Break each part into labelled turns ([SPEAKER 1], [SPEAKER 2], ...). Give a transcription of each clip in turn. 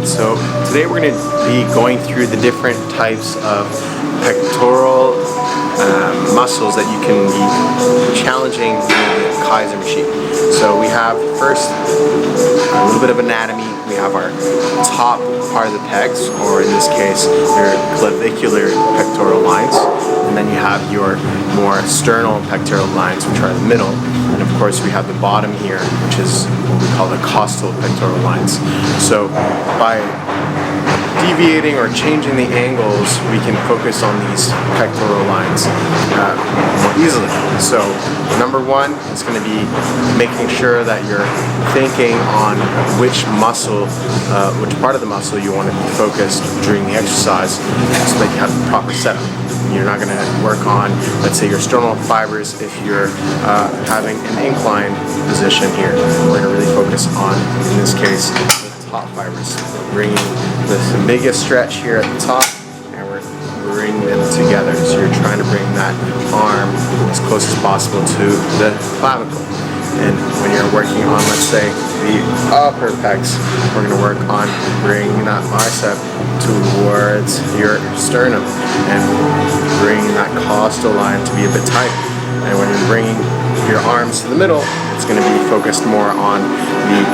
[SPEAKER 1] So today we're going to be going through the different types of pectoral muscles that you can be challenging with the Keiser machine. So we have first a little bit of anatomy. We have our top part of the pecs, or in this case your clavicular pectoral lines, and then you have your more sternal pectoral lines, which are in the middle, and of course we have the bottom here, which is what we call the costal pectoral lines. So by deviating or changing the angles, we can focus on these pectoral lines more easily. So number one is going to be making sure that you're thinking on which muscle, which part of the muscle you want to be focused during the exercise, so that you have the proper setup. You're not going to work on, let's say, your sternal fibers if you're having an inclined position here. We're going to really focus on, in this case, top fibers. Bringing the biggest stretch here at the top, and we're bringing them together. So you're trying to bring that arm as close as possible to the clavicle. And when you're working on, let's say, the upper pecs, we're going to work on bringing that bicep towards your sternum and bringing that costal line to be a bit tighter. And when you're bringing your arms to the middle, it's going to be focused more on the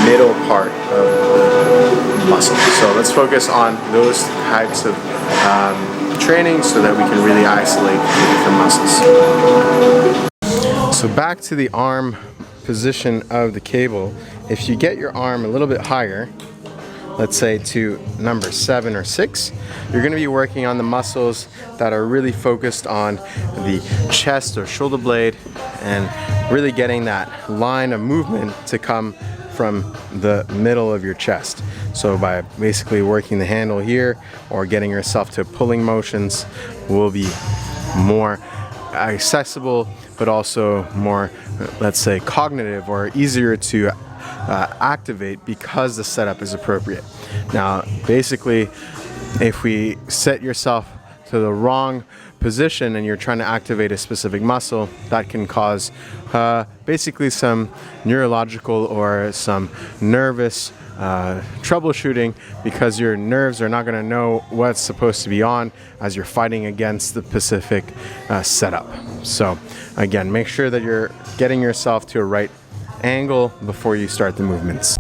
[SPEAKER 1] middle part of the muscle. So let's focus on those types of training so that we can really isolate the different muscles. So back to the arm position of the cable. If you get your arm a little bit higher, let's say to number 7 or 6, you're going to be working on the muscles that are really focused on the chest or shoulder blade, and really getting that line of movement to come from the middle of your chest. So by basically working the handle here or getting yourself to pulling motions will be more accessible, but also more, let's say, cognitive or easier to activate because the setup is appropriate. Now, basically, if we set yourself to the wrong position and you're trying to activate a specific muscle, that can cause basically some neurological or some nervous troubleshooting, because your nerves are not going to know what's supposed to be on as you're fighting against the specific setup. So again, make sure that you're getting yourself to a right angle before you start the movements.